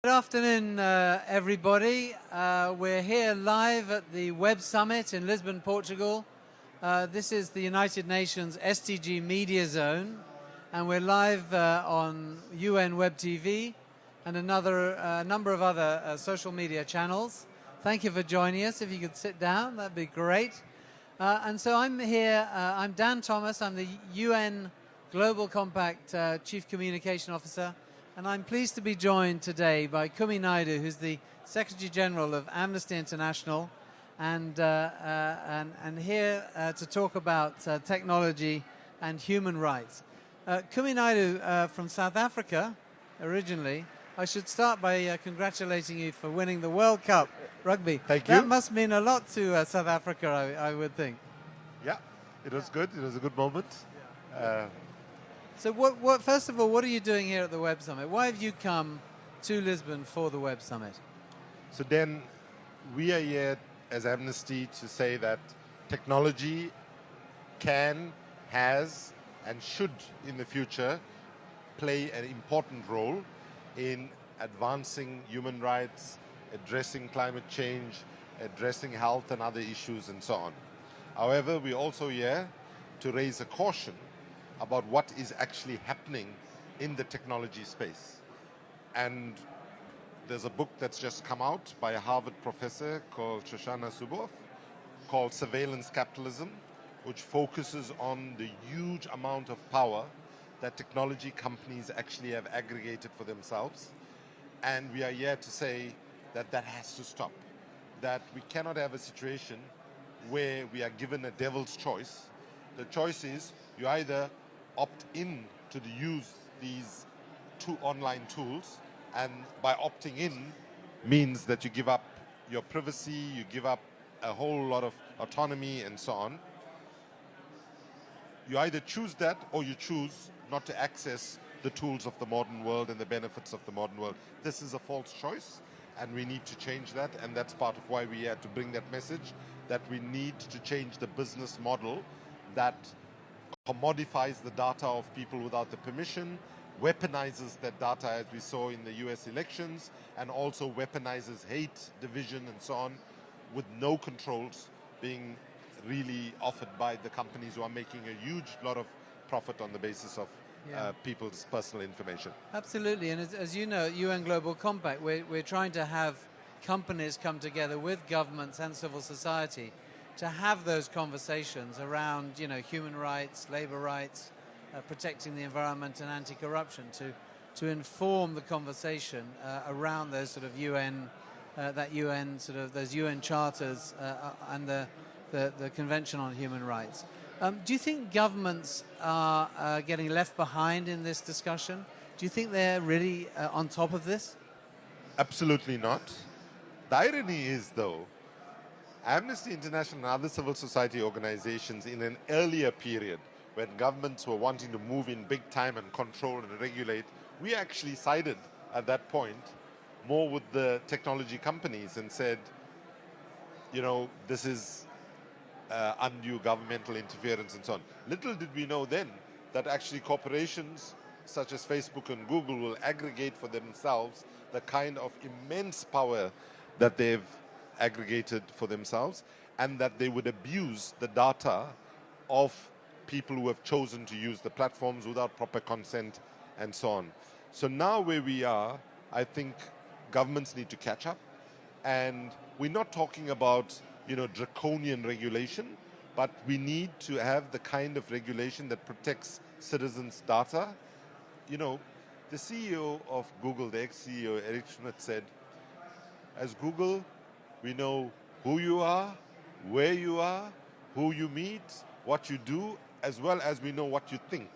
Good afternoon, everybody. We're here live at the Web Summit in Lisbon, Portugal. This is the United Nations SDG Media Zone, and we're live on UN Web TV and a number of other social media channels. Thank you for joining us. If you could sit down, that'd be great. And so I'm here, I'm Dan Thomas, I'm the UN Global Compact Chief Communication Officer. And I'm pleased to be joined today by Kumi Naidoo, who's the Secretary-General of Amnesty International, and here to talk about technology and human rights. Kumi Naidoo from South Africa, originally. I should start by congratulating you for winning the World Cup rugby. Thank you. That must mean a lot to South Africa, I would think. Yeah, it was good. It was a good moment. So first of all, what are you doing here at the Web Summit? Why have you come to Lisbon for the Web Summit? So then we are here as Amnesty to say that technology can, has, and should in the future play an important role in advancing human rights, addressing climate change, addressing health and other issues and so on. However, we're also here to raise a caution about what is actually happening in the technology space. And there's a book that's just come out by a Harvard professor called Shoshana Zuboff called Surveillance Capitalism, which focuses on the huge amount of power that technology companies actually have aggregated for themselves. And we are here to say that that has to stop, that we cannot have a situation where we are given a devil's choice. The choice is you either opt in to use these two online tools, and by opting in means that you give up your privacy, you give up a whole lot of autonomy and so on. You either choose that or you choose not to access the tools of the modern world and the benefits of the modern world. This is a false choice, and we need to change that, and that's part of why we had to bring that message, that we need to change the business model that commodifies the data of people without the permission, weaponizes that data as we saw in the US elections, and also weaponizes hate, division, and so on, with no controls being really offered by the companies who are making a huge lot of profit on the basis of people's personal information. Absolutely, and as you know, UN Global Compact, we're trying to have companies come together with governments and civil society to have those conversations around, human rights, labor rights, protecting the environment and anti-corruption, to inform the conversation around those sort of UN, those UN charters and the Convention on Human Rights. Do you think governments are getting left behind in this discussion? Do you think they're really on top of this? Absolutely not. The irony is, though, Amnesty International and other civil society organizations in an earlier period when governments were wanting to move in big time and control and regulate, we actually sided at that point more with the technology companies and said, this is undue governmental interference and so on. Little did we know then that actually corporations such as Facebook and Google will aggregate for themselves the kind of immense power that they've aggregated for themselves, and that they would abuse the data of people who have chosen to use the platforms without proper consent and so on. So now where we are, I think governments need to catch up, and we're not talking about draconian regulation, but we need to have the kind of regulation that protects citizens' data. The CEO of Google, the ex-CEO Eric Schmidt, said, as Google, we know who you are, where you are, who you meet, what you do, as well as we know what you think,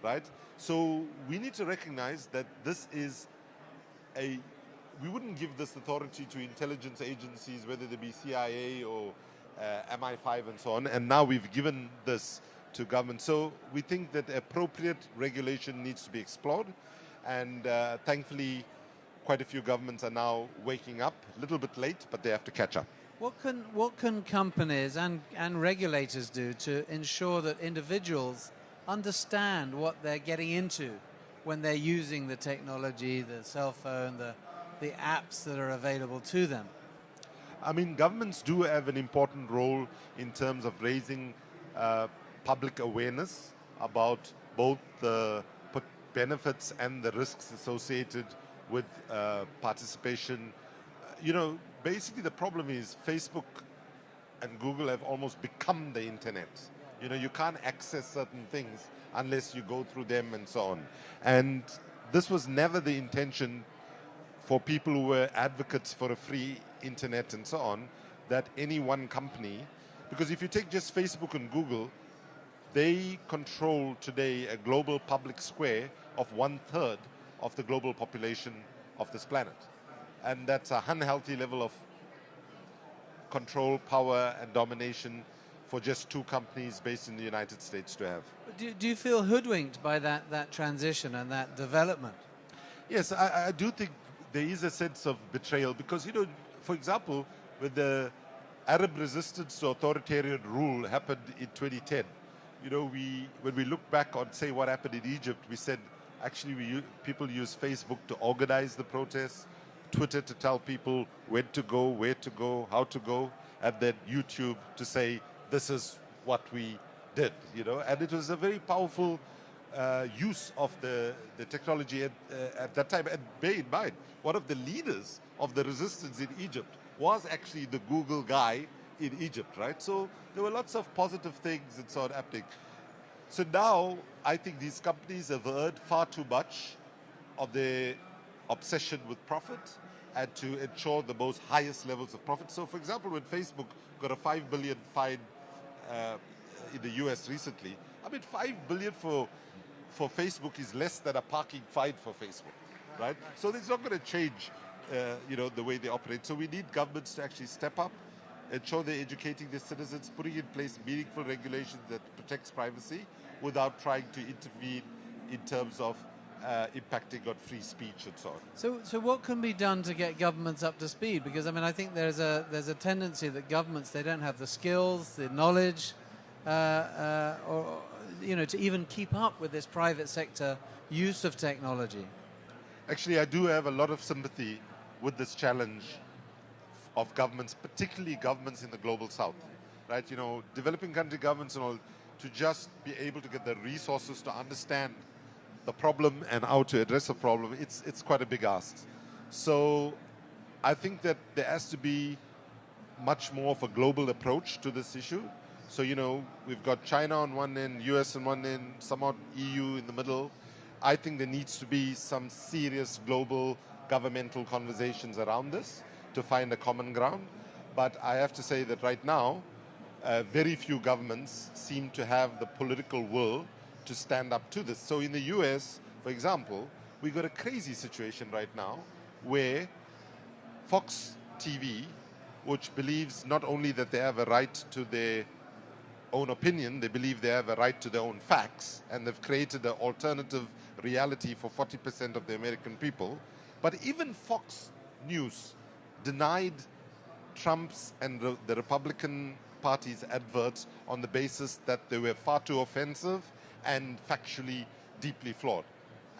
right? So we need to recognize that this is we wouldn't give this authority to intelligence agencies, whether they be CIA or MI5 and so on, and now we've given this to government. So we think that appropriate regulation needs to be explored, and thankfully quite a few governments are now waking up, a little bit late, but they have to catch up. What can companies and regulators do to ensure that individuals understand what they're getting into when they're using the technology, the cell phone, the apps that are available to them? I mean, governments do have an important role in terms of raising public awareness about both the benefits and the risks associated with participation. Basically the problem is Facebook and Google have almost become the internet. You can't access certain things unless you go through them and so on. And this was never the intention for people who were advocates for a free internet and so on, that any one company, because if you take just Facebook and Google, they control today a global public square of 1/3 of the global population of this planet. And that's a unhealthy level of control, power, and domination for just two companies based in the United States to have. Do you feel hoodwinked by that transition and that development? Yes, I do think there is a sense of betrayal because, for example, when the Arab resistance to authoritarian rule happened in 2010, when we look back on, say, what happened in Egypt, we said, actually, people use Facebook to organize the protests, Twitter to tell people when to go, where to go, how to go, and then YouTube to say, this is what we did, And it was a very powerful use of the technology at that time. And bear in mind, one of the leaders of the resistance in Egypt was actually the Google guy in Egypt, right? So there were lots of positive things and so on happening. So now I think these companies have earned far too much of their obsession with profit and to ensure the most highest levels of profit. So, for example, when Facebook got a $5 billion fine in the US recently, I mean, $5 billion for Facebook is less than a parking fine for Facebook, right? So it's not going to change, the way they operate. So we need governments to actually step up, ensure they're educating their citizens, putting in place meaningful regulations that protects privacy without trying to intervene in terms of impacting on free speech and so on. So what can be done to get governments up to speed? Because I think there's a tendency that governments, they don't have the skills, the knowledge, or to even keep up with this private sector use of technology. Actually, I do have a lot of sympathy with this challenge of governments, particularly governments in the global south, right? Developing country governments and all, to just be able to get the resources to understand the problem and how to address the problem, it's quite a big ask. So I think that there has to be much more of a global approach to this issue. So, we've got China on one end, US on one end, somewhat EU in the middle. I think there needs to be some serious global governmental conversations around this to find a common ground. But I have to say that right now, very few governments seem to have the political will to stand up to this. So in the US, for example, we got a crazy situation right now where Fox TV, which believes not only that they have a right to their own opinion, they believe they have a right to their own facts, and they've created an alternative reality for 40% of the American people. But even Fox News denied Trump's and the Republican Party's adverts on the basis that they were far too offensive and factually deeply flawed.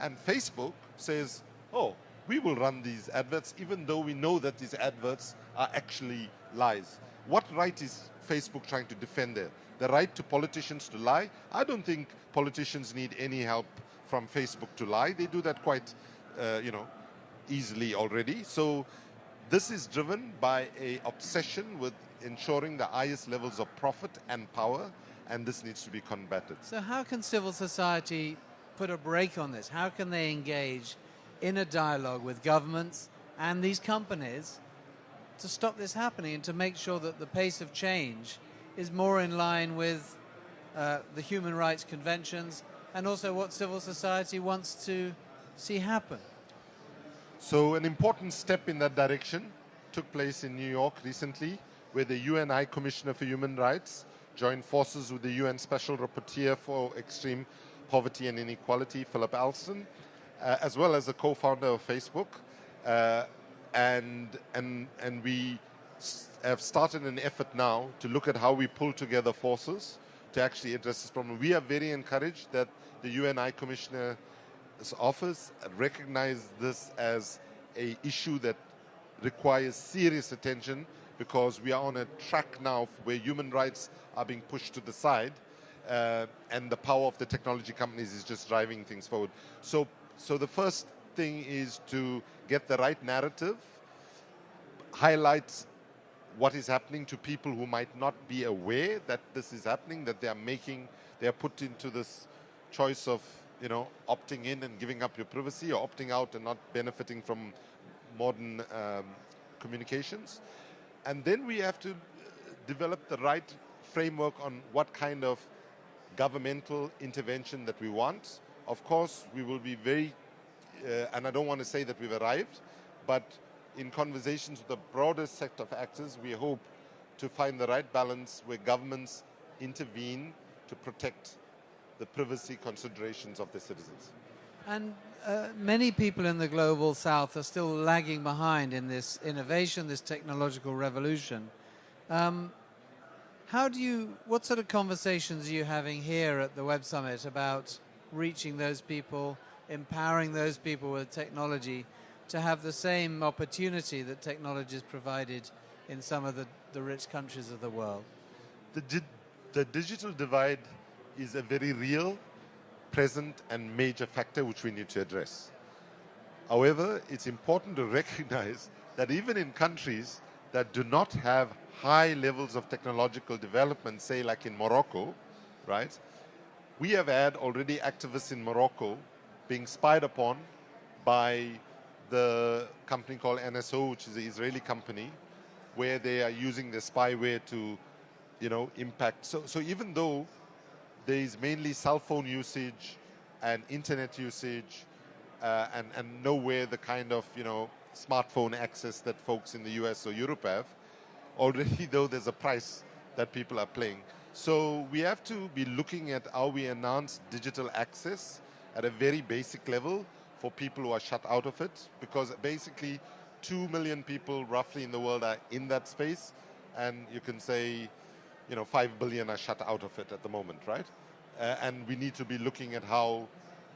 And Facebook says, oh, we will run these adverts even though we know that these adverts are actually lies. What right is Facebook trying to defend there? The right to politicians to lie? I don't think politicians need any help from Facebook to lie. They do that quite, easily already. So this is driven by an obsession with ensuring the highest levels of profit and power, and this needs to be combated. So how can civil society put a brake on this? How can they engage in a dialogue with governments and these companies to stop this happening and to make sure that the pace of change is more in line with the human rights conventions and also what civil society wants to see happen? So an important step in that direction took place in New York recently, where the UN High Commissioner for Human Rights joined forces with the UN Special Rapporteur for Extreme Poverty and Inequality, Philip Alston, as well as a co-founder of Facebook. And we have started an effort now to look at how we pull together forces to actually address this problem. We are very encouraged that the UN High Commissioner's office recognized this as a issue that requires serious attention, because we are on a track now where human rights are being pushed to the side, and the power of the technology companies is just driving things forward. So the first thing is to get the right narrative, highlight what is happening to people who might not be aware that this is happening, that they are put into this choice of, opting in and giving up your privacy, or opting out and not benefiting from modern communications. And then we have to develop the right framework on what kind of governmental intervention that we want. Of course, we will be very, and I don't want to say that we've arrived, but in conversations with the broader set of actors, we hope to find the right balance where governments intervene to protect the privacy considerations of their citizens. And many people in the global south are still lagging behind in this innovation, this technological revolution. What sort of conversations are you having here at the Web Summit about reaching those people, empowering those people with technology to have the same opportunity that technology has provided in some of the rich countries of the world? The digital divide is a very real, present and major factor which we need to address. However, it's important to recognize that even in countries that do not have high levels of technological development, say like in Morocco, right? We have had already activists in Morocco being spied upon by the company called NSO, which is an Israeli company, where they are using the spyware to, impact. So even though there is mainly cell phone usage and internet usage, and nowhere the kind of, smartphone access that folks in the US or Europe have, already though there's a price that people are paying. So we have to be looking at how we enhance digital access at a very basic level for people who are shut out of it, because basically 2 million people roughly in the world are in that space, and you can say, 5 billion are shut out of it at the moment, right? And we need to be looking at how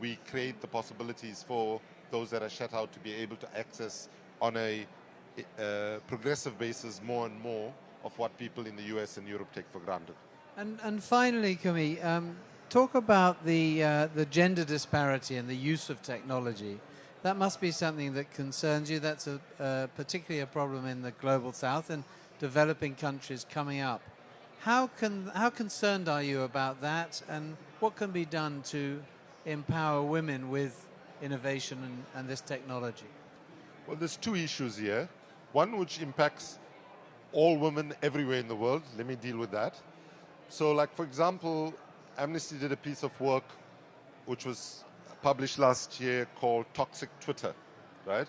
we create the possibilities for those that are shut out to be able to access on a progressive basis more and more of what people in the US and Europe take for granted. And finally, Kumi, talk about the gender disparity and the use of technology. That must be something that concerns you. That's particularly a problem in the global south and developing countries coming up. How concerned are you about that, and what can be done to empower women with innovation and this technology? Well, there's two issues here. One which impacts all women everywhere in the world. Let me deal with that. So, like, for example, Amnesty did a piece of work which was published last year called Toxic Twitter, right?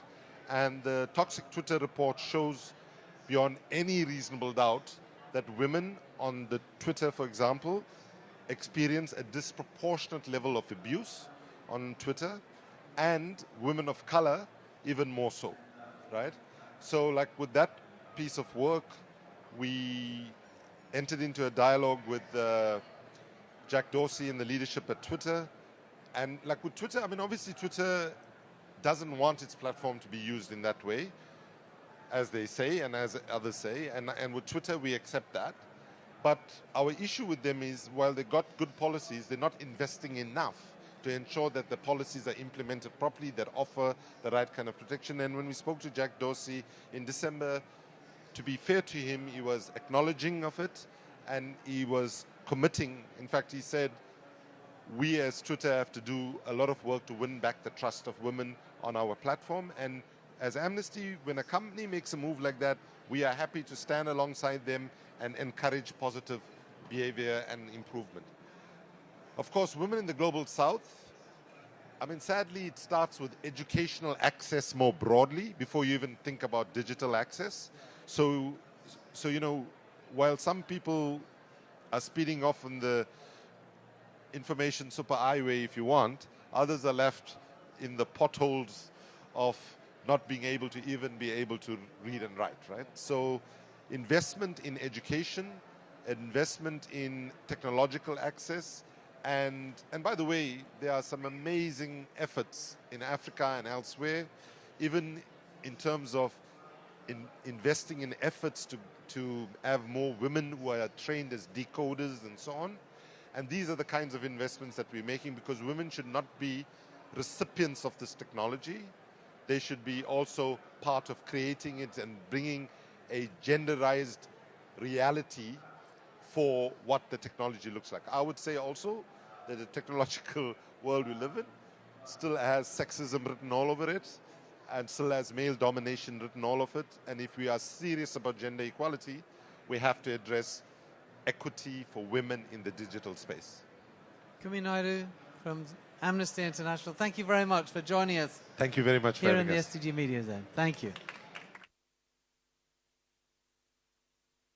And the Toxic Twitter report shows beyond any reasonable doubt that women on the Twitter, for example, experience a disproportionate level of abuse on Twitter, and women of color even more so, right? So, like, with that piece of work, we entered into a dialogue with Jack Dorsey and the leadership at Twitter. And like with Twitter, I mean, obviously Twitter doesn't want its platform to be used in that way, as they say and as others say. And with Twitter, we accept that. But our issue with them is, while they got good policies, they're not investing enough to ensure that the policies are implemented properly, that offer the right kind of protection. And when we spoke to Jack Dorsey in December, to be fair to him, he was acknowledging of it, and he was committing. In fact, he said, we as Twitter have to do a lot of work to win back the trust of women on our platform. And as Amnesty, when a company makes a move like that, we are happy to stand alongside them and encourage positive behavior and improvement. Of course, women in the global south, I mean, sadly, it starts with educational access more broadly before you even think about digital access. So while some people are speeding off on the information superhighway, if you want, others are left in the potholes of not being able to even be able to read and write, right? So investment in education, investment in technological access, and by the way, there are some amazing efforts in Africa and elsewhere, even in terms of investing in efforts to have more women who are trained as decoders and so on. And these are the kinds of investments that we're making, because women should not be recipients of this technology. They should be also part of creating it and bringing a genderized reality for what the technology looks like. I would say also that the technological world we live in still has sexism written all over it, and still has male domination written all of it. And if we are serious about gender equality, we have to address equity for women in the digital space. Kumi Naidoo from Amnesty International, thank you very much for joining us. Thank you very much for here in having the us. SDG Media Zone. Thank you.